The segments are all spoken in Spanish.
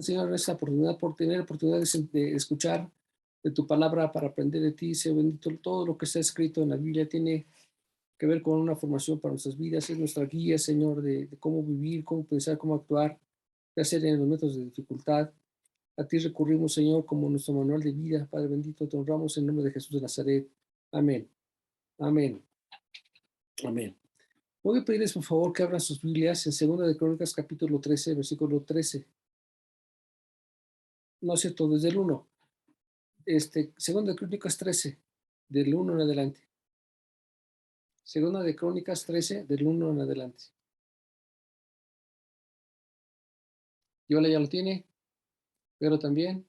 Señor, esta oportunidad, por tener oportunidad de escuchar de tu palabra para aprender de ti. Sea bendito. Todo lo que está escrito en la Biblia tiene que ver con una formación para nuestras vidas. Es nuestra guía, Señor, de cómo vivir, cómo pensar, cómo actuar, qué hacer en los momentos de dificultad. A ti recurrimos, Señor, como nuestro manual de vida. Padre bendito, te honramos en nombre de Jesús de Nazaret. Amén. Amén. Amén. Voy a pedirles, por favor, que abran sus Biblias en 2 de Crónicas, capítulo 13, versículo 13. No es cierto, desde el 1. 2 de Crónicas 13, del 1 en adelante. 2 de Crónicas 13, del 1 en adelante. Yola ya lo tiene, pero también.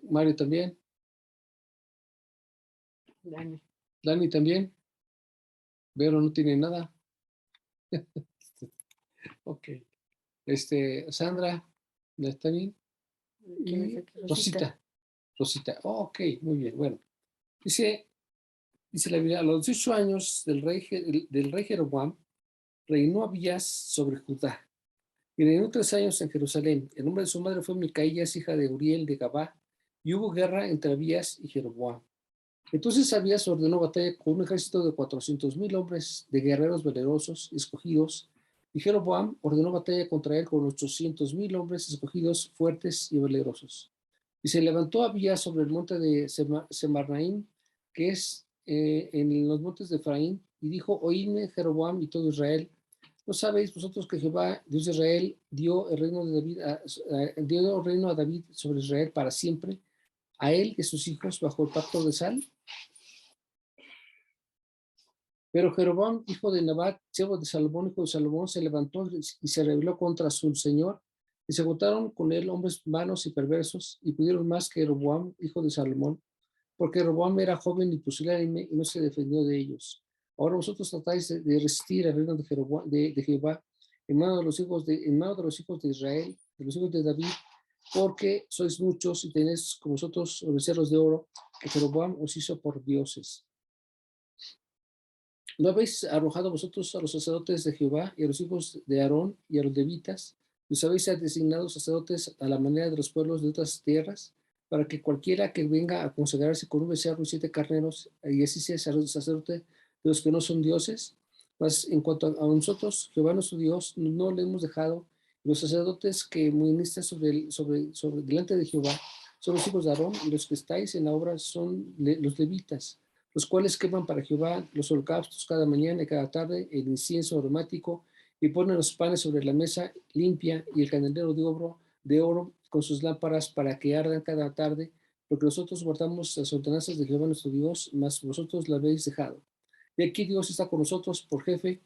Mario también. Dani también. Vero no tiene nada. Ok. Sandra, ¿ya está bien? Y Rosita. Rosita. Oh, ok, muy bien. Bueno, dice la Biblia, a los 18 años del rey Jeroboam, reinó Abías sobre Judá. Y reinó 3 años en Jerusalén. El nombre de su madre fue Micaías, hija de Uriel de Gabá, y hubo guerra entre Abías y Jeroboam. Entonces Abías ordenó batalla con un ejército de 400,000 hombres de guerreros valerosos escogidos, y Jeroboam ordenó batalla contra él con 800,000 hombres escogidos, fuertes y valerosos. Y se levantó Abías sobre el monte de Semarnaim, que es en los montes de Efraín, y dijo: Oídme, Jeroboam y todo Israel. ¿No sabéis vosotros que Jehová, Dios de Israel, dio el reino a David sobre Israel para siempre, a él y a sus hijos bajo el pacto de sal? Pero Jeroboam, hijo de Nabat, siervo de Salomón, hijo de Salomón, se levantó y se rebeló contra su señor, y se juntaron con él hombres vanos y perversos, y pudieron más que Jeroboam, hijo de Salomón, porque Jeroboam era joven y pusilánime, y no se defendió de ellos. Ahora vosotros tratáis de resistir al reino de Jehová en mano de los hijos de Israel, de los hijos de David, porque sois muchos y tenéis con vosotros becerros de oro que Jeroboam os hizo por dioses. ¿No habéis arrojado vosotros a los sacerdotes de Jehová y a los hijos de Aarón y a los levitas? ¿Los habéis designado sacerdotes a la manera de los pueblos de otras tierras, para que cualquiera que venga a consagrarse con un becerro y 7 carneros, y así sea sacerdote de los que no son dioses? Mas en cuanto a nosotros, Jehová nuestro Dios, no le hemos dejado. Los sacerdotes que ministran delante de Jehová son los hijos de Aarón, y los que estáis en la obra son los levitas, los cuales queman para Jehová los holocaustos cada mañana y cada tarde, el incienso aromático, y ponen los panes sobre la mesa limpia y el candelero de oro con sus lámparas para que ardan cada tarde, porque nosotros guardamos las ordenanzas de Jehová nuestro Dios, mas vosotros la habéis dejado. Y aquí Dios está con nosotros por jefe,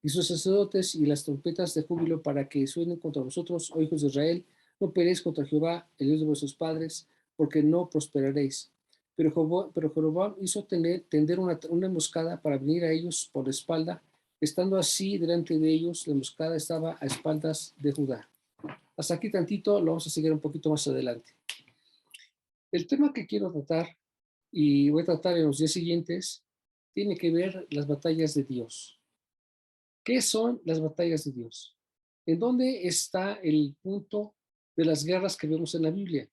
y sus sacerdotes y las trompetas de júbilo para que suenen contra vosotros, oh hijos de Israel. No peleéis contra Jehová, el Dios de vuestros padres, porque no prosperaréis. Pero Jeroboam hizo tender una emboscada para venir a ellos por la espalda. Estando así delante de ellos, la emboscada estaba a espaldas de Judá. Hasta aquí tantito, lo vamos a seguir un poquito más adelante. El tema que quiero tratar, y voy a tratar en los días siguientes, tiene que ver las batallas de Dios. ¿Qué son las batallas de Dios? ¿En dónde está el punto de las guerras que vemos en la Biblia?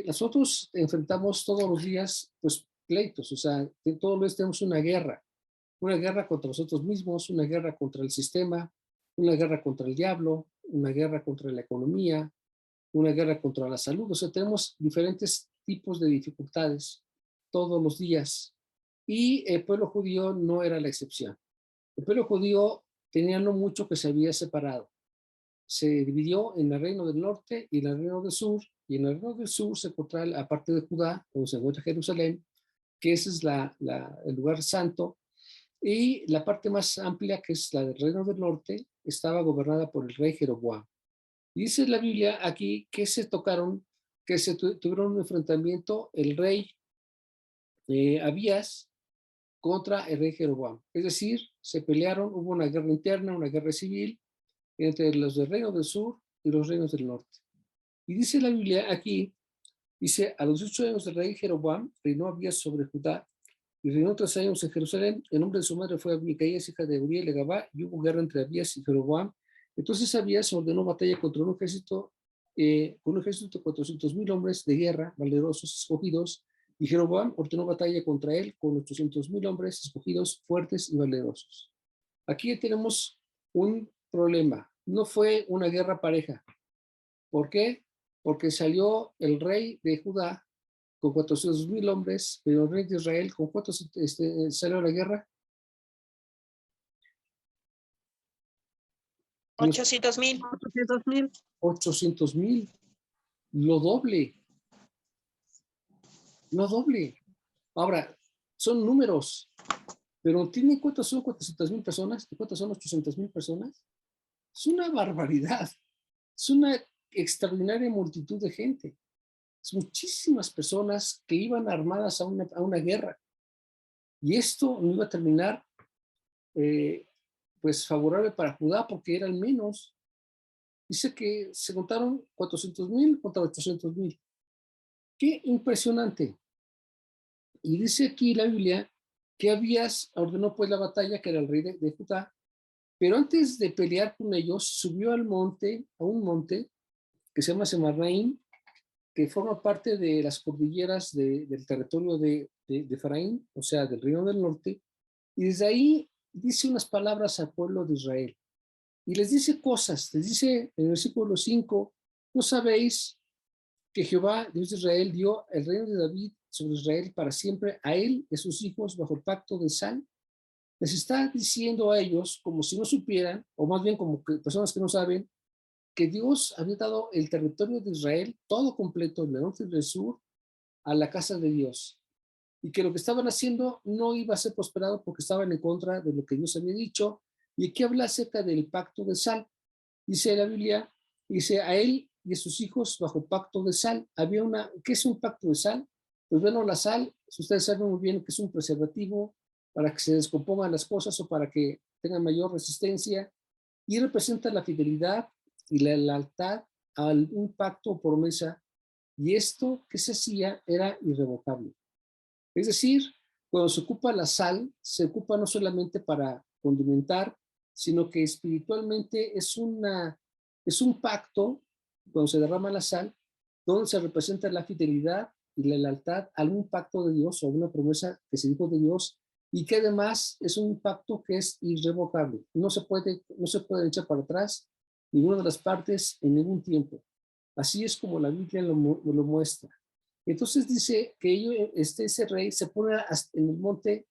Nosotros enfrentamos todos los días, pues, pleitos, o sea, todos los días tenemos una guerra contra nosotros mismos, una guerra contra el sistema, una guerra contra el diablo, una guerra contra la economía, una guerra contra la salud. O sea, tenemos diferentes tipos de dificultades todos los días, y el pueblo judío no era la excepción. El pueblo judío tenía no mucho que se había separado. Se dividió en el reino del norte y en el reino del sur, y en el reino del sur se encuentra la parte de Judá, donde se encuentra Jerusalén, que ese es el lugar santo, y la parte más amplia, que es la del reino del norte, estaba gobernada por el rey Jeroboam. Y dice la Biblia aquí que tuvieron un enfrentamiento el rey Abías contra el rey Jeroboam. Es decir, se pelearon, hubo una guerra interna, una guerra civil, entre los del reino del sur y los reinos del norte. Y dice la Biblia aquí, dice: a los 18 años del rey Jeroboam reinó Abías sobre Judá, y reinó 3 años en Jerusalén. El nombre de su madre fue Micaías, hija de Uriel de Gabá, y hubo guerra entre Abías y Jeroboam. Entonces Abías ordenó batalla contra un ejército, con un ejército de 400,000 hombres de guerra, valerosos, escogidos, y Jeroboam ordenó batalla contra él con 800,000 hombres escogidos, fuertes y valerosos. Aquí tenemos un problema. No fue una guerra pareja. ¿Por qué? Porque salió el rey de Judá con 400,000 hombres, pero el rey de Israel, ¿con cuántos salió a la guerra? 800,000. 800,000. 800,000, lo doble, lo doble. Ahora, son números, pero ¿tienen cuántas son 400,000 personas? ¿Y cuántas son 800,000 personas? Es una barbaridad, es una extraordinaria multitud de gente. Es muchísimas personas que iban armadas a una guerra. Y esto no iba a terminar pues favorable para Judá porque eran menos. Dice que se contaron 400,000 contra 800,000. Qué impresionante. Y dice aquí la Biblia que Abías ordenó pues la batalla, que era el rey de Judá, pero antes de pelear con ellos, subió al monte, a un monte que se llama Semarraim, que forma parte de las cordilleras del territorio de Efraín, o sea, del reino del norte, y desde ahí dice unas palabras al pueblo de Israel. Y les dice cosas, les dice en el versículo 5, ¿no sabéis que Jehová, Dios de Israel, dio el reino de David sobre Israel para siempre a él y a sus hijos bajo el pacto de sal? Les está diciendo a ellos, como si no supieran, o más bien como que personas que no saben, que Dios había dado el territorio de Israel, todo completo, del norte y del sur, a la casa de Dios. Y que lo que estaban haciendo no iba a ser prosperado porque estaban en contra de lo que Dios había dicho. Y aquí habla acerca del pacto de sal. Dice la Biblia, dice a él y a sus hijos bajo pacto de sal. Había ¿qué es un pacto de sal? Pues bueno, la sal, si ustedes saben muy bien que es un preservativo para que se descompongan las cosas o para que tengan mayor resistencia, y representa la fidelidad y la lealtad a un pacto o promesa, y esto que se hacía era irrevocable. Es decir, cuando se ocupa la sal, se ocupa no solamente para condimentar, sino que espiritualmente es un pacto, cuando se derrama la sal, donde se representa la fidelidad y la lealtad a un pacto de Dios o a una promesa que se dijo de Dios, y que además es un pacto que es irrevocable. No se puede echar para atrás ninguna de las partes en ningún tiempo. Así es como la Biblia lo muestra. Entonces dice que ese rey se pone en el monte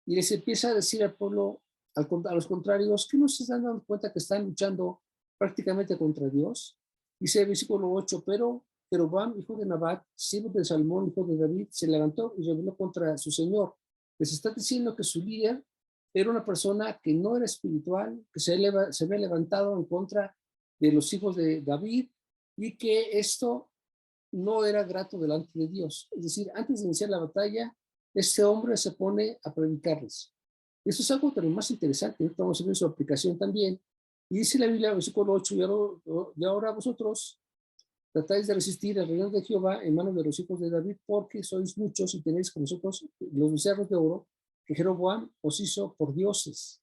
y les empieza a decir al pueblo, a los contrarios, que no se están dando cuenta que están luchando prácticamente contra Dios. Dice el versículo 8, pero Jeroboam, hijo de Nabat, siervo de Salmón, hijo de David, se levantó y rebeló contra su señor. Les está diciendo que su líder era una persona que no era espiritual, que se había levantado en contra de los hijos de David, y que esto no era grato delante de Dios. Es decir, antes de iniciar la batalla, este hombre se pone a predicarles. Eso es algo pero más interesante. Ahorita vamos a ver su aplicación también. Y dice la Biblia, versículo 8, y ahora vosotros tratáis de resistir el reino de Jehová en manos de los hijos de David, porque sois muchos y tenéis con nosotros los becerros de oro que Jeroboam os hizo por dioses.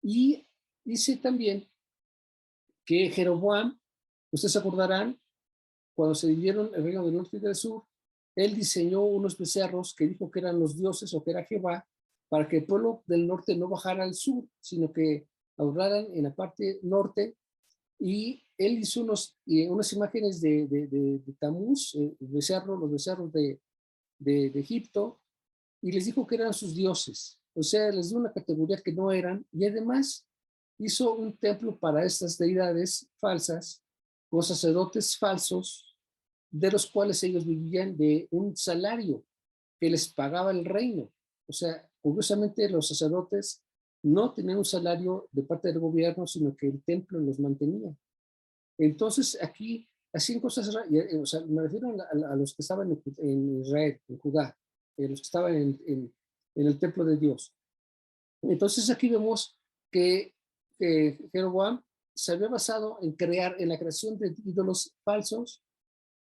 Y dice también que Jeroboam, ustedes se acordarán, cuando se dividieron el reino del norte y del sur, él diseñó unos becerros que dijo que eran los dioses o que era Jehová, para que el pueblo del norte no bajara al sur, sino que adoraran en la parte norte. Y él hizo unas imágenes de Tamuz, los becerros de Egipto, y les dijo que eran sus dioses. O sea, les dio una categoría que no eran, y además hizo un templo para estas deidades falsas, con sacerdotes falsos, de los cuales ellos vivían de un salario que les pagaba el reino. O sea, curiosamente los sacerdotes no tenían un salario de parte del gobierno, sino que el templo los mantenía. Entonces aquí hacían cosas, o sea, me refiero a los que estaban en Israel, en Judá, los que estaban en el templo de Dios. Entonces aquí vemos que Jeroboam se había basado en la creación de ídolos falsos,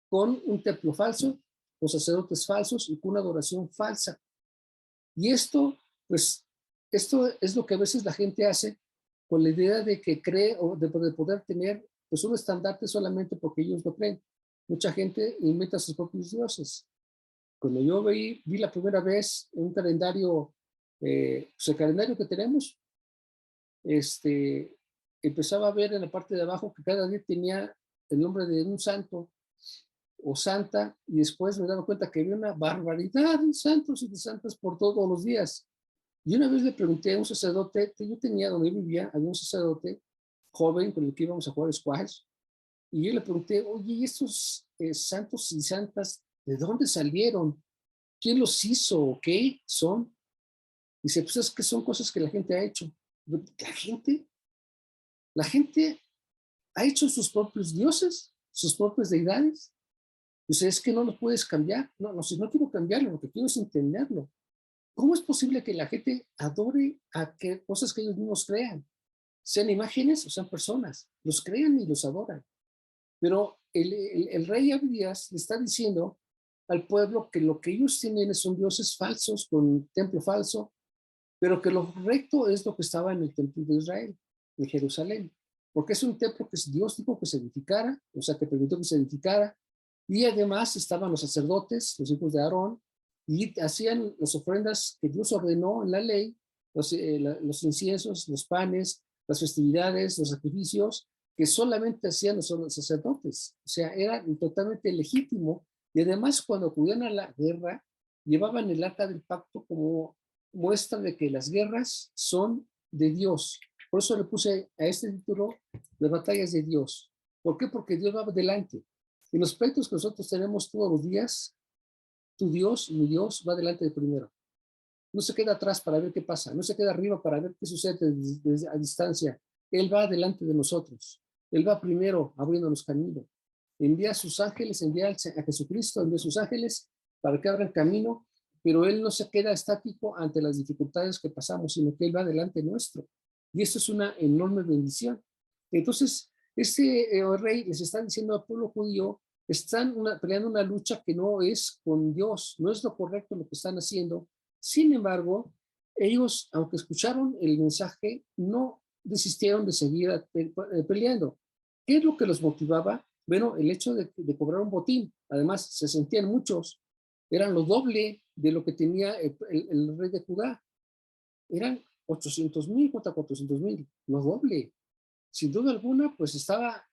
con un templo falso, con sacerdotes falsos y con una adoración falsa. Y esto, pues, esto es lo que a veces la gente hace con la idea de que cree o de poder tener pues un estandarte solamente porque ellos lo creen. Mucha gente inventa sus propios dioses. Cuando yo vi la primera vez un calendario, pues el calendario que tenemos, este, empezaba a ver en la parte de abajo que cada día tenía el nombre de un santo o santa, y después me daba cuenta que había una barbaridad de santos y de santas por todos los días. Y una vez le pregunté a un sacerdote, que yo tenía donde yo vivía, había un sacerdote joven con el que íbamos a jugar squash, y yo le pregunté, oye, ¿y estos santos y santas, de dónde salieron? ¿Quién los hizo? ¿Qué son? Dice, pues es que son cosas que la gente ha hecho. La gente ha hecho sus propios dioses, sus propias deidades. Dice, es que no lo puedes cambiar. No, no, si no quiero cambiarlo, lo que quiero es entenderlo. ¿Cómo es posible que la gente adore a que cosas que ellos mismos crean? Sean imágenes o sean personas. Los crean y los adoran. Pero el rey Abdías le está diciendo al pueblo que lo que ellos tienen son dioses falsos con un templo falso, pero que lo recto es lo que estaba en el templo de Israel, de Jerusalén, porque es un templo que Dios dijo que se edificara, o sea, que permitió que se edificara, y además estaban los sacerdotes, los hijos de Aarón, y hacían las ofrendas que Dios ordenó en la ley, los inciensos, los panes, las festividades, los sacrificios, que solamente hacían los sacerdotes. O sea, era totalmente legítimo. Y además, cuando acudían a la guerra, llevaban el arca del pacto como muestra de que las guerras son de Dios. Por eso le puse a este título de batallas de Dios. ¿Por qué? Porque Dios va adelante. En los pleitos que nosotros tenemos todos los días, tu Dios, mi Dios, va adelante de primero. No se queda atrás para ver qué pasa, no se queda arriba para ver qué sucede desde a distancia. Él va adelante de nosotros. Él va primero abriéndonos camino. Envía a sus ángeles, envía a Jesucristo, envía a sus ángeles para que abran camino, pero Él no se queda estático ante las dificultades que pasamos, sino que Él va adelante nuestro. Y esto es una enorme bendición. Entonces, este rey les está diciendo al pueblo judío, están peleando una lucha que no es con Dios, no es lo correcto lo que están haciendo. Sin embargo, ellos, aunque escucharon el mensaje, no desistieron de seguir peleando. ¿Qué es lo que los motivaba? Bueno, el hecho de cobrar un botín. Además, se sentían muchos. Eran lo doble de lo que tenía el rey de Judá. Eran 800,000 contra 400,000, lo doble. Sin duda alguna, pues estaba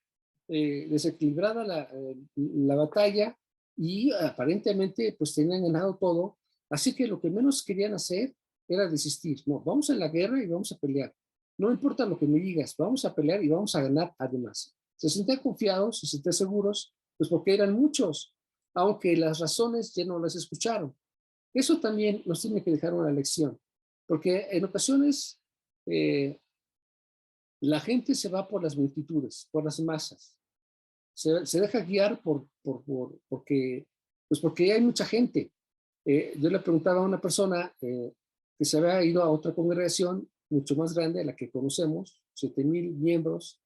desequilibrada la batalla y aparentemente pues tenían ganado todo. Así que lo que menos querían hacer era desistir. No, vamos a la guerra y vamos a pelear. No importa lo que me digas, vamos a pelear y vamos a ganar además. Se sentían confiados, se sentían seguros, pues porque eran muchos, aunque las razones ya no las escucharon. Eso también nos tiene que dejar una lección, porque en ocasiones eh, la gente se va por las multitudes, por las masas. Se deja guiar porque hay mucha gente. Yo le preguntaba a una persona que se había ido a otra congregación mucho más grande, a la que conocemos, 7,000 miembros,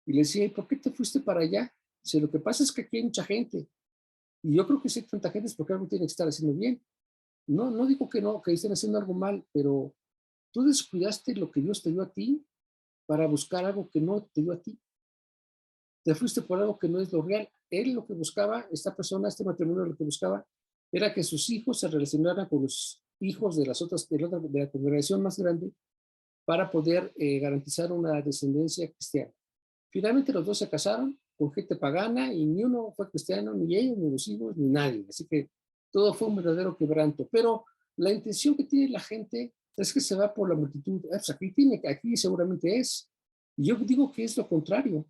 y le decía, ¿y por qué te fuiste para allá? Dice, lo que pasa es que aquí hay mucha gente, y yo creo que si hay tanta gente es porque algo tiene que estar haciendo bien. No, no digo que no, que estén haciendo algo mal, pero tú descuidaste lo que Dios te dio a ti para buscar algo que no te dio a ti. Te fuiste por algo que no es lo real. Él lo que buscaba, esta persona, este matrimonio lo que buscaba era que sus hijos se relacionaran con los hijos de las otras, de la congregación más grande para poder garantizar una descendencia cristiana. Finalmente los dos se casaron con gente pagana y ni uno fue cristiano, ni ellos, ni los hijos, ni nadie. Así que todo fue un verdadero quebranto. Pero la intención que tiene la gente es que se va por la multitud. Pues aquí seguramente es. Y yo digo que es lo contrario,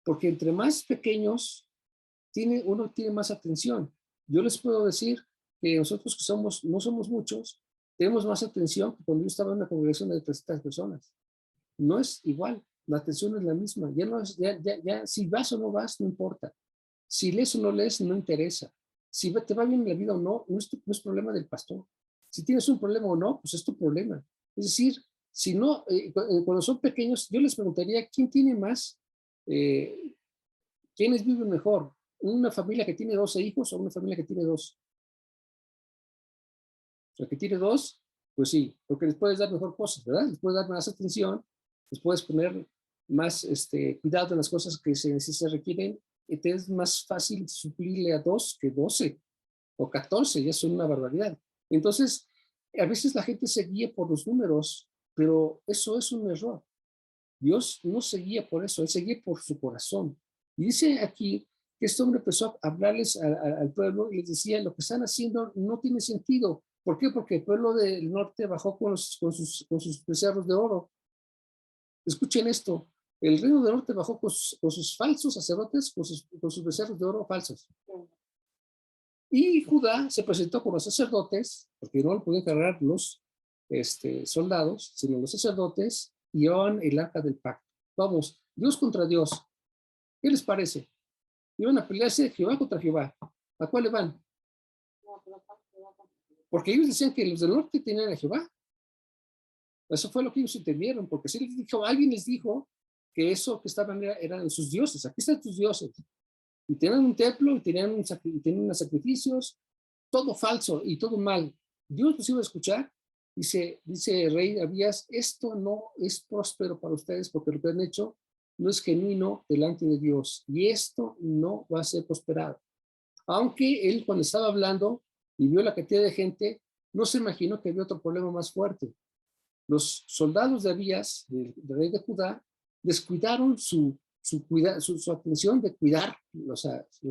porque entre más pequeños uno tiene más atención. Yo les puedo decir que nosotros que no somos muchos, tenemos más atención que cuando yo estaba en una congregación de 300 personas. No es igual, la atención es la misma. Ya no es, ya, si vas o no vas, no importa. Si lees o no lees, no interesa. Si te va bien en la vida o no, no es problema del pastor. Si tienes un problema o no, pues es tu problema. Es decir, si no, cuando son pequeños, yo les preguntaría, ¿quién tiene más? Eh, ¿Quiénes viven mejor? ¿Una familia que tiene 12 hijos o una familia que tiene dos? La que tiene dos Pues sí, porque les puedes dar mejor cosas, ¿verdad? Les puedes dar más atención, les puedes poner más cuidado en las cosas que se requieren, y te es más fácil suplirle a 2 que 12 o 14, ya son una barbaridad. Entonces, a veces la gente se guía por los números, pero eso es un error. Dios no se guía por eso, Él se guía por su corazón. Y dice aquí que este hombre empezó a hablarles al pueblo y les decía, lo que están haciendo no tiene sentido. ¿Por qué? Porque el pueblo del norte bajó con sus becerros de oro. Escuchen esto, el reino del norte bajó con sus falsos sacerdotes, con sus becerros de oro falsos. Y Judá se presentó con los sacerdotes, porque no lo podían cargar los soldados, sino los sacerdotes, y llevaban el arca del pacto. Vamos, Dios contra Dios. ¿Qué les parece? Iban a pelearse Jehová contra Jehová. ¿A cuál le van? Porque ellos decían que los del norte tenían a Jehová. Eso fue lo que ellos entendieron, porque si les dijo, alguien les dijo que eso que estaban eran sus dioses. Aquí están tus dioses. Y tenían un templo, y tenían unos sacrificios, todo falso y todo mal. Dios los iba a escuchar. Dice el rey Abías, esto no es próspero para ustedes porque lo que han hecho no es genuino delante de Dios y esto no va a ser prosperado. Aunque él cuando estaba hablando y vio la cantidad de gente, no se imaginó que había otro problema más fuerte. Los soldados de Abías, del rey de Judá, descuidaron su atención de cuidar los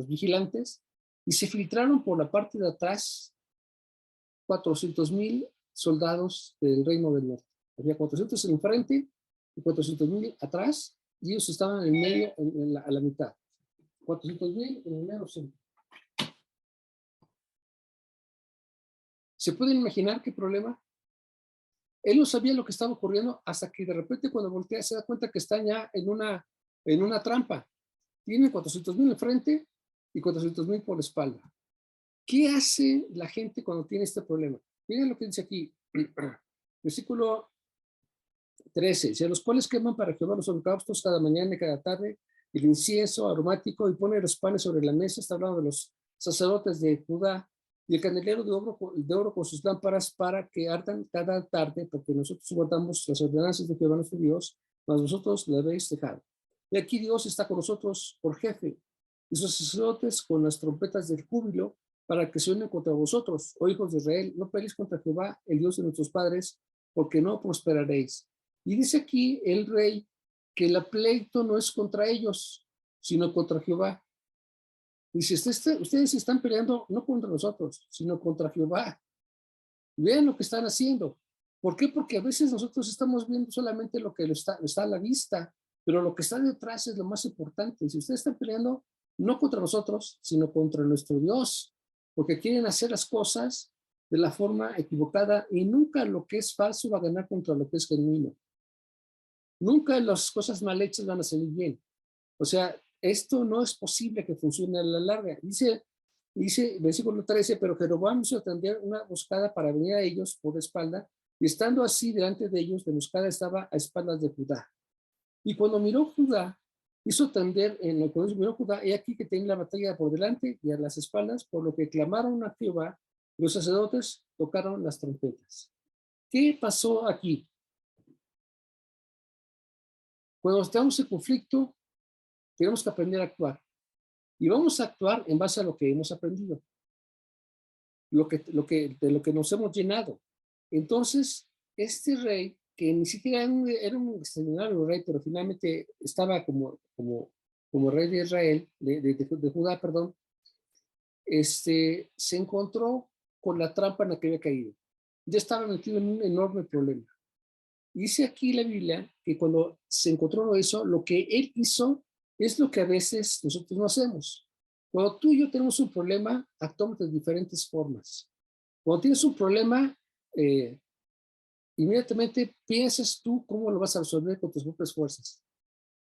vigilantes y se filtraron por la parte de atrás 400,000 soldados del reino del norte. Había 400 en el frente y 400,000 atrás y ellos estaban en medio, a la mitad. 400,000 en el medio centro. ¿Se pueden imaginar qué problema? Él no sabía lo que estaba ocurriendo hasta que de repente cuando voltea se da cuenta que están ya en una trampa. Tienen 400,000 en frente y 400,000 por la espalda. ¿Qué hace la gente cuando tiene este problema? Miren lo que dice aquí, versículo 13, si a los cuales queman para Jehová los holocaustos cada mañana y cada tarde, el incienso aromático y pone los panes sobre la mesa, está hablando de los sacerdotes de Judá, y el candelero de oro con sus lámparas para que ardan cada tarde, porque nosotros guardamos las ordenanzas de Jehová nuestro Dios, mas vosotros la habéis dejado. Y aquí Dios está con nosotros por jefe, y sus sacerdotes con las trompetas del júbilo, para que se unen contra vosotros, oh hijos de Israel, no peleéis contra Jehová, el Dios de nuestros padres, porque no prosperaréis. Y dice aquí el rey que el pleito no es contra ellos, sino contra Jehová. Dice, ustedes están peleando no contra nosotros, sino contra Jehová. Vean lo que están haciendo. ¿Por qué? Porque a veces nosotros estamos viendo solamente lo que está a la vista, pero lo que está detrás es lo más importante. Si ustedes están peleando no contra nosotros, sino contra nuestro Dios, porque quieren hacer las cosas de la forma equivocada y nunca lo que es falso va a ganar contra lo que es genuino. Nunca las cosas mal hechas van a salir bien. O sea, esto no es posible que funcione a la larga. Dice versículo 13, pero Jeroboam hizo tender una emboscada para venir a ellos por la espalda, y estando así delante de ellos, la emboscada estaba a espaldas de Judá. Y cuando miró Judá, hizo tender, en lo que miró Judá, he aquí que tenía la batalla por delante y a las espaldas, por lo que clamaron a Jehová, y los sacerdotes tocaron las trompetas. ¿Qué pasó aquí? Cuando estamos en conflicto, tenemos que aprender a actuar. Y vamos a actuar en base a lo que hemos aprendido, de lo que nos hemos llenado. Entonces, este rey, que ni siquiera era un extraordinario rey, pero finalmente estaba como rey de Israel, de Judá, perdón, se encontró con la trampa en la que había caído. Ya estaba metido en un enorme problema. Dice aquí la Biblia que cuando se encontró eso, lo que él hizo es lo que a veces nosotros no hacemos. Cuando tú y yo tenemos un problema, actuamos de diferentes formas. Cuando tienes un problema, inmediatamente piensas tú cómo lo vas a resolver con tus propias fuerzas.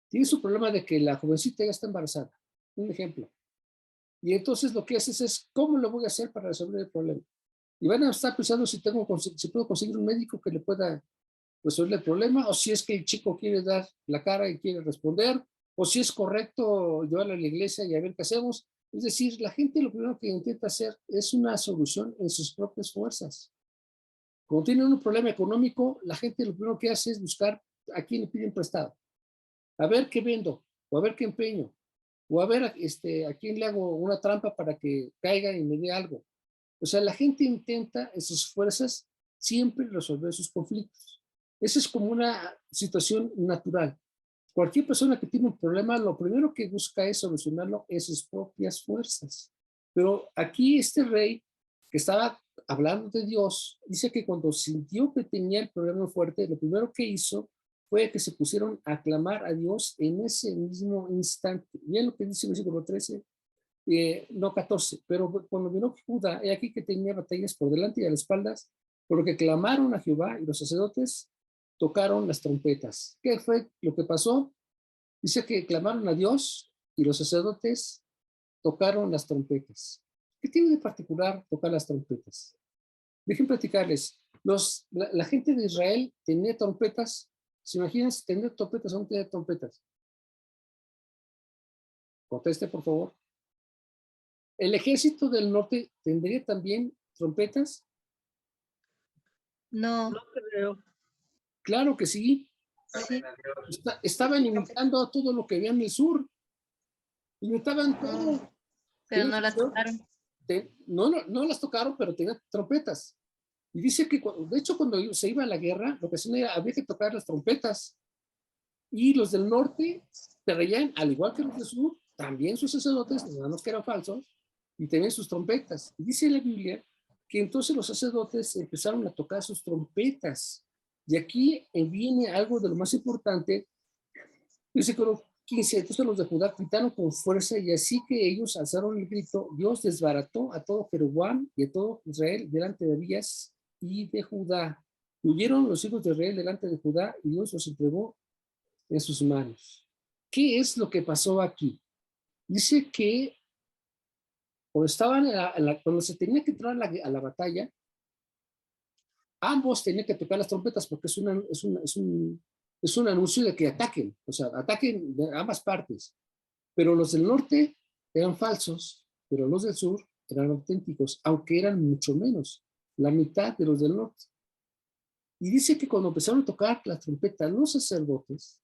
Tienes un problema de que la jovencita ya está embarazada, un ejemplo. Y entonces lo que haces es, ¿cómo lo voy a hacer para resolver el problema? Y van a estar pensando si puedo conseguir un médico que le pueda resolver el problema, o si es que el chico quiere dar la cara y quiere responder, o si es correcto llevarlo a la iglesia y a ver qué hacemos. Es decir, la gente lo primero que intenta hacer es una solución en sus propias fuerzas. Cuando tienen un problema económico, la gente lo primero que hace es buscar a quién le piden prestado. A ver qué vendo, o a ver qué empeño, o a ver a quién le hago una trampa para que caiga y me dé algo. O sea, la gente intenta en sus fuerzas siempre resolver sus conflictos. Esa es como una situación natural. Cualquier persona que tiene un problema, lo primero que busca es solucionarlo en sus propias fuerzas. Pero aquí este rey que estaba hablando de Dios, dice que cuando sintió que tenía el problema fuerte, lo primero que hizo fue que se pusieron a clamar a Dios en ese mismo instante. Miren lo que dice el versículo 13, no 14, pero cuando vino Judá, he aquí que tenía batallas por delante y a las espaldas, por lo que clamaron a Jehová y los sacerdotes tocaron las trompetas. ¿Qué fue lo que pasó? Dice que clamaron a Dios y los sacerdotes tocaron las trompetas. ¿Qué tiene de particular tocar las trompetas? Dejen platicarles. La gente de Israel tenía trompetas. ¿Se imaginan tener trompetas o no tener trompetas? Conteste, por favor. ¿El ejército del norte tendría también trompetas? No. No creo. Claro que sí. Sí. Estaban imitando a todo lo que había en el sur. Imitaban todo. Pero no las tocaron. No las tocaron, pero tenían trompetas. Y dice que, de hecho, cuando se iba a la guerra, lo que hacían era, había que tocar las trompetas. Y los del norte traían, al igual que los del sur, también sus sacerdotes, nada más que eran falsos, y tenían sus trompetas. Y dice la Biblia que entonces los sacerdotes empezaron a tocar sus trompetas. Y aquí viene algo de lo más importante. Dice que 15, entonces los de Judá gritaron con fuerza, y así que ellos alzaron el grito, Dios desbarató a todo Jeroboam y a todo Israel delante de Abías y de Judá. Huyeron los hijos de Israel delante de Judá, y Dios los entregó en sus manos. ¿Qué es lo que pasó aquí? Dice que cuando estaban cuando se tenía que entrar a la batalla, ambos tenían que tocar las trompetas porque es un anuncio de que ataquen, o sea, ataquen de ambas partes. Pero los del norte eran falsos, pero los del sur eran auténticos, aunque eran mucho menos, la mitad de los del norte. Y dice que cuando empezaron a tocar la trompeta los sacerdotes,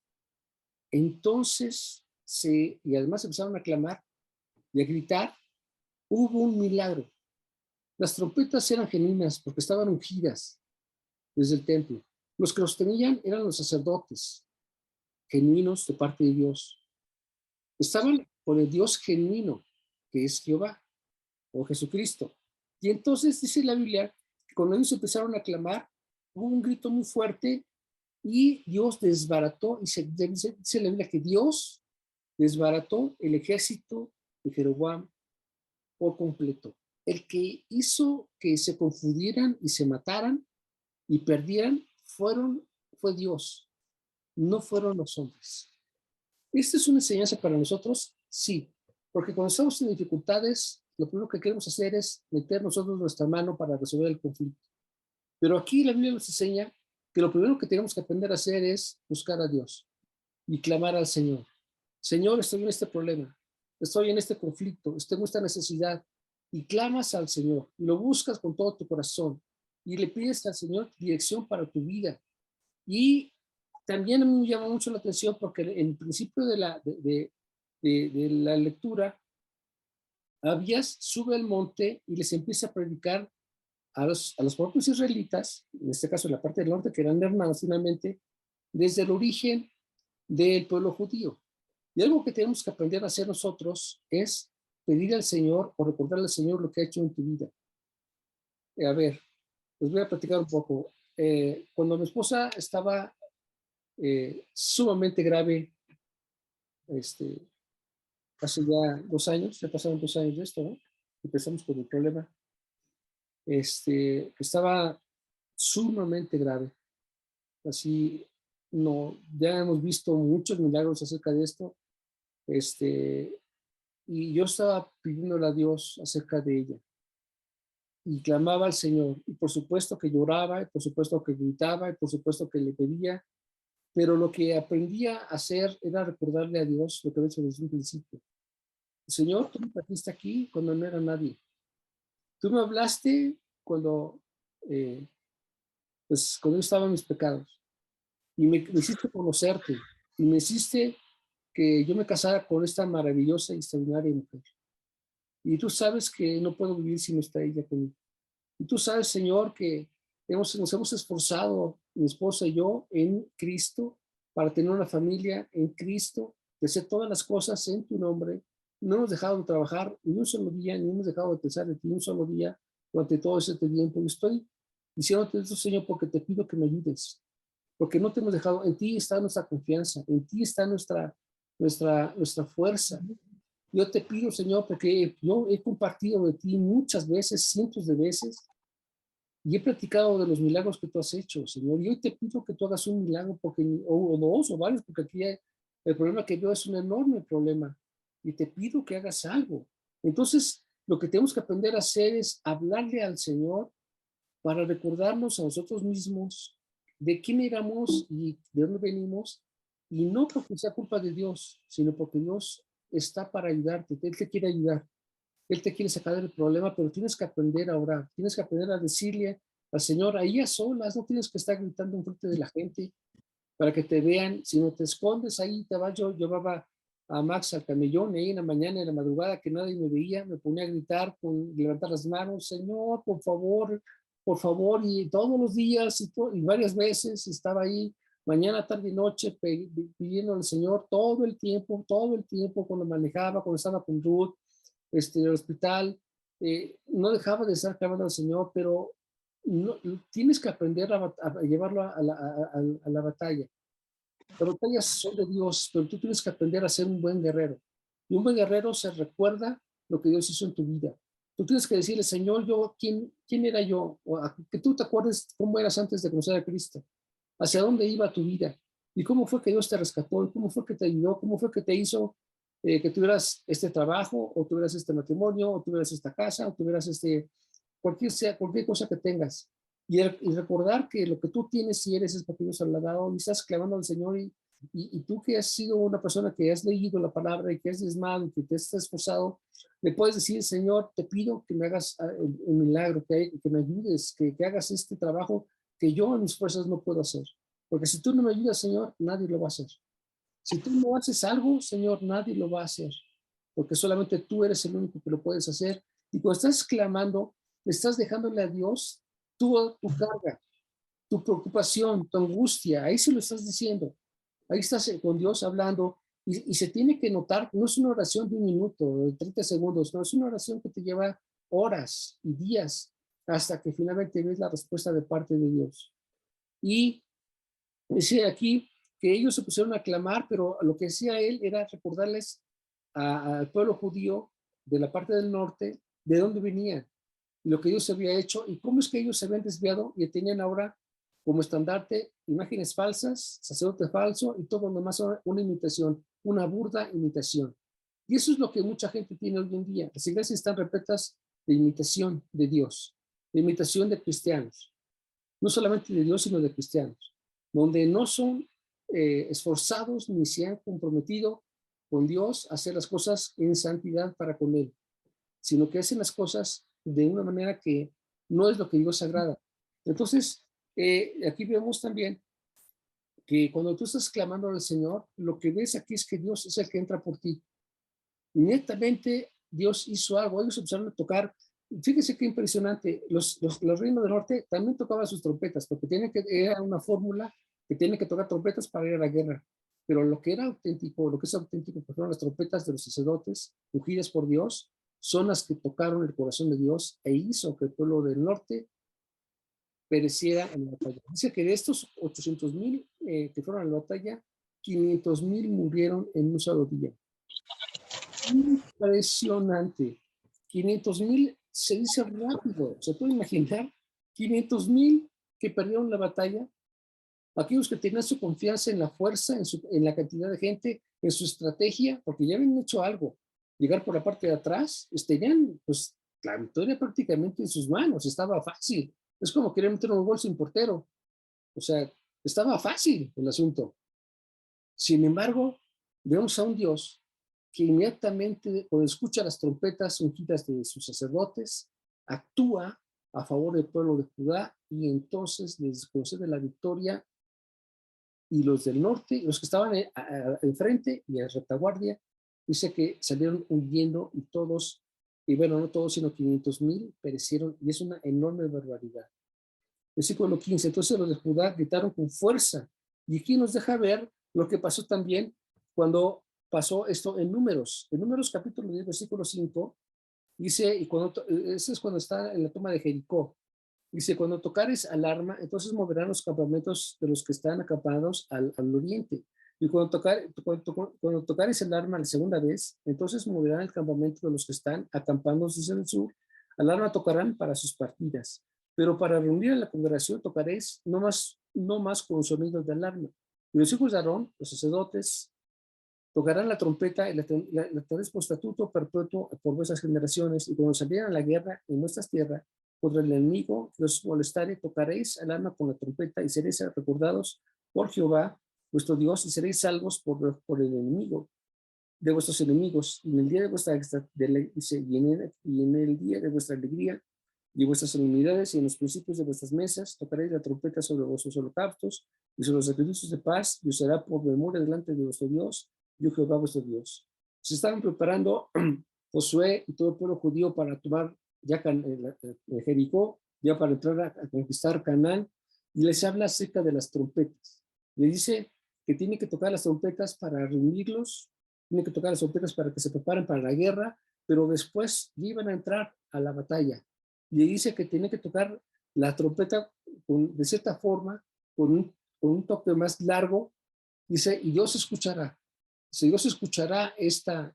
entonces y además empezaron a clamar y a gritar, hubo un milagro. Las trompetas eran genuinas porque estaban ungidas desde el templo. Los que los tenían eran los sacerdotes, genuinos de parte de Dios. Estaban por el Dios genuino, que es Jehová o Jesucristo. Y entonces dice la Biblia que cuando ellos empezaron a clamar, hubo un grito muy fuerte y Dios desbarató, y dice la Biblia que Dios desbarató el ejército de Jeroboam por completo. El que hizo que se confundieran y se mataran y perdieran fue Dios, no fueron los hombres. ¿Esta es una enseñanza para nosotros? Sí, porque cuando estamos en dificultades, lo primero que queremos hacer es meter nosotros nuestra mano para resolver el conflicto. Pero aquí la Biblia nos enseña que lo primero que tenemos que aprender a hacer es buscar a Dios y clamar al Señor. Señor, estoy en este problema, estoy en este conflicto, tengo esta necesidad, y clamas al Señor y lo buscas con todo tu corazón y le pides al Señor dirección para tu vida. Y también me llama mucho la atención porque en el principio de la lectura, Abías sube al monte y les empieza a predicar a los propios israelitas, en este caso en la parte del norte, que eran hermanos finalmente, desde el origen del pueblo judío. Y algo que tenemos que aprender a hacer nosotros es pedir al Señor o recordarle al Señor lo que ha hecho en tu vida. A ver, les voy a platicar un poco. Cuando mi esposa estaba sumamente grave, hace ya 2 años, ya pasaron 2 años de esto, ¿no? Empezamos con el problema, que estaba sumamente grave. Así, no, ya hemos visto muchos milagros acerca de esto, y yo estaba pidiéndole a Dios acerca de ella y clamaba al Señor, y por supuesto que lloraba, y por supuesto que gritaba, y por supuesto que le pedía, pero lo que aprendía a hacer era recordarle a Dios lo que había hecho desde un principio. Señor, tú me trajiste aquí cuando no era nadie. Tú me hablaste cuando pues cuando yo estaba en mis pecados. Y me hiciste conocerte. Y me hiciste que yo me casara con esta maravillosa y extraordinaria mujer. Y tú sabes que no puedo vivir si no está ella conmigo. Y tú sabes, Señor, que nos hemos esforzado, mi esposa y yo, en Cristo, para tener una familia en Cristo, de hacer todas las cosas en tu nombre. No hemos dejado de trabajar ni un solo día, ni hemos dejado de pensar en ti un solo día durante todo ese tiempo. Y estoy diciéndote esto, Señor, porque te pido que me ayudes, porque no te hemos dejado. En ti está nuestra confianza, en ti está nuestra fuerza. Yo te pido, Señor, porque yo he compartido de ti muchas veces, cientos de veces, y he platicado de los milagros que tú has hecho, Señor. Y hoy te pido que tú hagas un milagro, porque, o dos o varios, porque aquí el problema que veo es un enorme problema. Y te pido que hagas algo. Entonces, lo que tenemos que aprender a hacer es hablarle al Señor para recordarnos a nosotros mismos de quién éramos y de dónde venimos, y no porque sea culpa de Dios, sino porque Dios está para ayudarte. Él te quiere ayudar. Él te quiere sacar del problema, pero tienes que aprender a orar, tienes que aprender a decirle al Señor ahí a solas, no tienes que estar gritando en frente de la gente para que te vean, si no te escondes ahí, te vas. Yo llevaba a Max al camellón ahí en la mañana, en la madrugada, que nadie me veía, me ponía a gritar, levantar las manos, Señor, por favor, y todos los días y varias veces estaba ahí, mañana, tarde y noche, pidiendo al Señor todo el tiempo, cuando manejaba, cuando estaba con Ruth, el hospital, no dejaba de estar clamando al Señor, pero no, tienes que aprender a llevarlo a la batalla. Las batallas son de Dios, pero tú tienes que aprender a ser un buen guerrero. Y un buen guerrero se recuerda lo que Dios hizo en tu vida. Tú tienes que decirle, Señor, ¿quién era yo? Que tú te acuerdes cómo eras antes de conocer a Cristo. Hacia dónde iba tu vida. Y cómo fue que Dios te rescató. Y cómo fue que te ayudó. Cómo fue que te hizo que tuvieras este trabajo, o tuvieras este matrimonio, o tuvieras esta casa, o tuvieras cualquier cosa que tengas. Y recordar que lo que tú tienes y eres es porque Dios ha dado, y estás clamando al Señor, y tú que has sido una persona que has leído la palabra y que has diezmado y que te has esforzado, le puedes decir, Señor, te pido que me hagas un milagro, que me ayudes, que hagas este trabajo que yo en mis fuerzas no puedo hacer. Porque si tú no me ayudas, Señor, nadie lo va a hacer. Si tú no haces algo, Señor, nadie lo va a hacer, porque solamente tú eres el único que lo puedes hacer. Y cuando estás clamando, le estás dejándole a Dios tu carga, tu preocupación, tu angustia. Ahí se lo estás diciendo. Ahí estás con Dios hablando, y se tiene que notar, no es una oración de un minuto, de 30 segundos, no, es una oración que te lleva horas y días hasta que finalmente ves la respuesta de parte de Dios. Y dice aquí que ellos se pusieron a clamar, pero lo que decía él era recordarles al pueblo judío de la parte del norte de dónde venían, y lo que Dios había hecho, y cómo es que ellos se habían desviado y tenían ahora como estandarte imágenes falsas, sacerdote falso, y todo lo demás una imitación, una burda imitación. Y eso es lo que mucha gente tiene hoy en día. Las iglesias están repletas de imitación de Dios, de imitación de cristianos, no solamente de Dios, sino de cristianos, donde no son esforzados ni se han comprometido con Dios a hacer las cosas en santidad para con Él, sino que hacen las cosas de una manera que no es lo que Dios agrada. Entonces, aquí vemos también que cuando tú estás clamando al Señor, lo que ves aquí es que Dios es el que entra por ti. Netamente Dios hizo algo. Ellos empezaron a tocar. Fíjese qué impresionante. Los reinos del norte también tocaban sus trompetas, porque era una fórmula que tienen que tocar trompetas para ir a la guerra. Pero lo que era auténtico, lo que es auténtico, fueron las trompetas de los sacerdotes, ungidas por Dios, son las que tocaron el corazón de Dios e hizo que el pueblo del norte pereciera en la batalla. Dice que de estos 800,000 que fueron a la batalla, 500,000 murieron en un solo día. Impresionante. 500,000 se dice rápido. ¿Se puede imaginar? 500,000 que perdieron la batalla. Aquellos que tenían su confianza en la fuerza, en la cantidad de gente, en su estrategia, porque ya habían hecho algo. Llegar por la parte de atrás, tenían pues la victoria prácticamente en sus manos. Estaba fácil. Es como querer meter un gol sin portero. O sea, estaba fácil el asunto. Sin embargo, vemos a un Dios que inmediatamente, cuando escucha las trompetas ungidas de sus sacerdotes, actúa a favor del pueblo de Judá y entonces les concede la victoria, y los del norte, los que estaban enfrente y en retaguardia, dice que salieron huyendo y todos, y bueno, no todos, sino 500,000 perecieron, y es una enorme barbaridad. Versículo 15, entonces los de Judá gritaron con fuerza, y aquí nos deja ver lo que pasó también cuando pasó esto en Números capítulo 10, versículo 5, dice, y cuando, ese es cuando está en la toma de Jericó, dice, cuando tocares alarma, entonces moverán los campamentos de los que están acampados al oriente. Y cuando tocares el arma la segunda vez, entonces moverán el campamento de los que están acampados desde el sur. Alarma tocarán para sus partidas. Pero para reunir a la congregación tocaréis no más con sonidos de alarma. Y los hijos de Aarón, los sacerdotes, tocarán la trompeta y la tendréis por estatuto perpetuo por vuestras generaciones, y cuando salieran a la guerra en nuestras tierras contra el enemigo que os molestare, tocaréis alarma con la trompeta y seréis recordados por Jehová vuestro Dios, y seréis salvos por el enemigo de vuestros enemigos, y en el día de vuestra y en el día de vuestra alegría y vuestras solemnidades y en los principios de vuestras mesas tocaréis la trompeta sobre vuestros holocaustos y sobre los sacrificios de paz, y os será por memoria delante de vuestro Dios, yo Jehová vuestro Dios. Se estaban preparando Josué y todo el pueblo judío para tomar ya Jericó, ya para entrar a conquistar Canaán, y les habla acerca de las trompetas. Le dice que tiene que tocar las trompetas para reunirlos, tiene que tocar las trompetas para que se preparen para la guerra, pero después iban a entrar a la batalla. Le dice que tiene que tocar la trompeta de cierta forma, con un toque más largo, dice, y Dios escuchará. Dice, Dios escuchará esta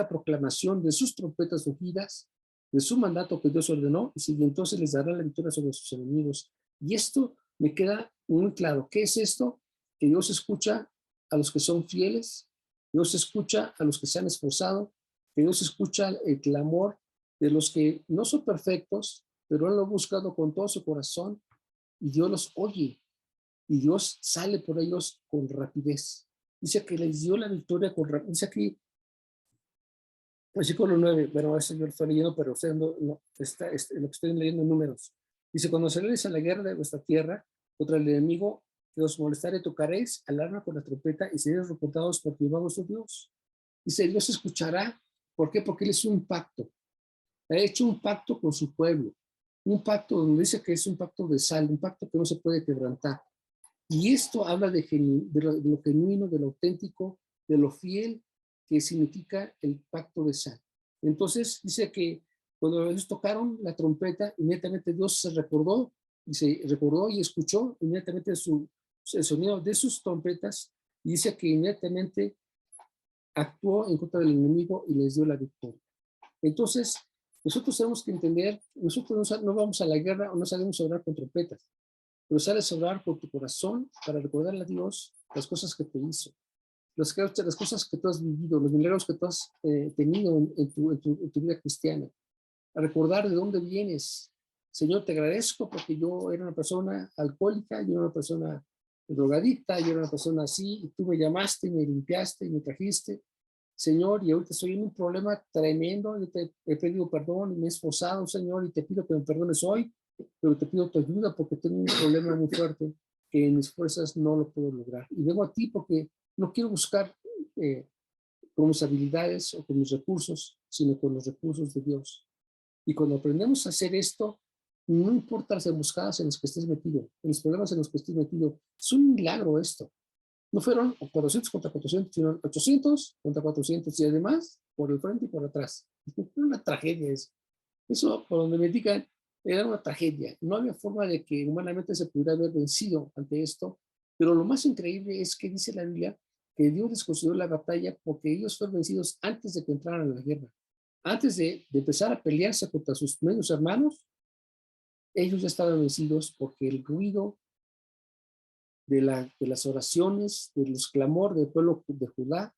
proclamación de sus trompetas ungidas, de su mandato que Dios ordenó, y entonces les dará la victoria sobre sus enemigos. Y esto me queda muy claro. ¿Qué es esto? Que Dios escucha a los que son fieles, Dios escucha a los que se han esforzado, que Dios escucha el clamor de los que no son perfectos, pero han lo buscado con todo su corazón, y Dios los oye, y Dios sale por ellos con rapidez. Dice que les dio la victoria con rapidez. Dice aquí, versículo 9, bueno, eso yo lo estoy leyendo, pero usted no está, lo que estoy leyendo en Números. Dice, cuando saliereis a la guerra de vuestra tierra contra el enemigo que os molestare, tocaréis alarma con la trompeta y seréis reportados por Jehová vuestro Dios. Dice, Dios escuchará. ¿Por qué? Porque Él es un pacto. Ha hecho un pacto con su pueblo. Un pacto donde dice que es un pacto de sal, un pacto que no se puede quebrantar. Y esto habla de lo genuino, de lo auténtico, de lo fiel que significa el pacto de sal. Entonces dice que cuando ellos tocaron la trompeta, inmediatamente Dios se recordó y escuchó inmediatamente el sonido de sus trompetas, y dice que inmediatamente actuó en contra del enemigo y les dio la victoria. Entonces, nosotros tenemos que entender, nosotros no vamos a la guerra o no salimos a orar con trompetas, pero sales a orar por tu corazón para recordarle a Dios las cosas que te hizo, las cosas que tú has vivido, los milagros que tú has tenido en tu vida cristiana, a recordar de dónde vienes. Señor, te agradezco porque yo era una persona alcohólica, yo era una persona drogadicta, yo era una persona así, y tú me llamaste, me limpiaste y me trajiste. Señor, y ahorita estoy en un problema tremendo, yo te he pedido perdón y me he esforzado, Señor, y te pido que me perdones hoy, pero te pido tu ayuda porque tengo un problema muy fuerte que en mis fuerzas no lo puedo lograr. Y vengo a ti porque no quiero buscar con mis habilidades o con mis recursos, sino con los recursos de Dios. Y cuando aprendemos a hacer esto, no importa las emboscadas en las que estés metido, en los problemas en los que estés metido, es un milagro esto. No fueron 400 contra 400, sino 800 contra 400, y además por el frente y por atrás. Una tragedia eso. Eso, por donde me digan, era una tragedia. No había forma de que humanamente se pudiera haber vencido ante esto, pero lo más increíble es que dice la Biblia que Dios les concedió la batalla porque ellos fueron vencidos antes de que entraran a la guerra. Antes de empezar a pelearse contra sus medios hermanos, ellos ya estaban vencidos porque el ruido de las oraciones, de los clamor del pueblo de Judá,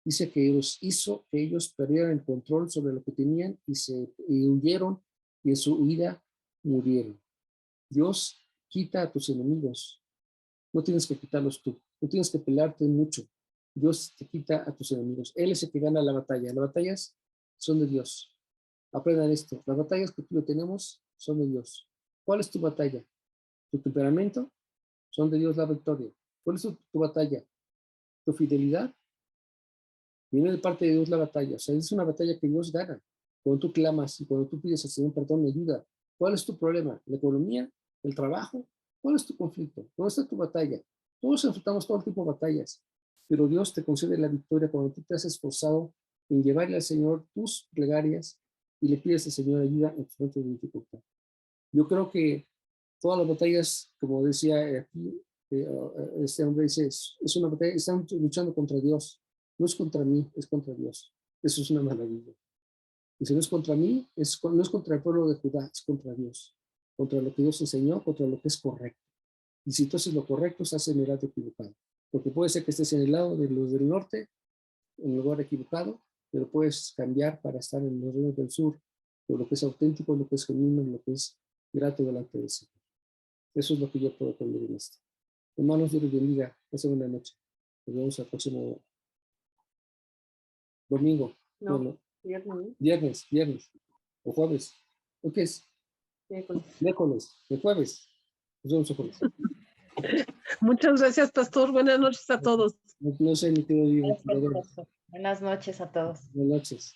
dice que los hizo que ellos perdieran el control sobre lo que tenían y huyeron, y en su huida murieron. Dios quita a tus enemigos, no tienes que quitarlos tú, no tienes que pelearte mucho. Dios te quita a tus enemigos. Él es el que gana la batalla. Las batallas son de Dios. Aprendan esto. Las batallas que tú y yo tenemos son de Dios. ¿Cuál es tu batalla? ¿Tu temperamento? Son de Dios la victoria. ¿Cuál es tu batalla? ¿Tu fidelidad? Viene de parte de Dios la batalla. O sea, es una batalla que Dios gana. Cuando tú clamas y cuando tú pides al Señor perdón y ayuda. ¿Cuál es tu problema? ¿La economía? ¿El trabajo? ¿Cuál es tu conflicto? ¿Dónde está tu batalla? Todos enfrentamos todo tipo de batallas, pero Dios te concede la victoria cuando tú te has esforzado en llevarle al Señor tus plegarias y le pides al Señor ayuda en tu momento de dificultad. Yo creo que todas las batallas, como decía aquí, este hombre dice, es una batalla, están luchando contra Dios. No es contra mí, es contra Dios. Eso es una maravilla. Y si no es contra mí, no es contra el pueblo de Judá, es contra Dios. Contra lo que Dios enseñó, contra lo que es correcto. Y si tú haces lo correcto, estás en el lado equivocado. Porque puede ser que estés en el lado de los del norte, en el lugar equivocado, pero puedes cambiar para estar en los reinos del sur, por lo que es auténtico, lo que es genuino, lo que es grato delante del Señor. Eso es lo que yo puedo aprender en esto. Hermanos, Dios les bendiga. Pasen buena noche. Nos vemos el próximo domingo. No, Bueno, viernes. viernes o jueves. ¿O qué es? Miércoles, el jueves. Nos vemos el jueves. Muchas gracias, pastor. Buenas noches a todos. No sé ni qué digo. Buenas noches a todos. Buenas noches.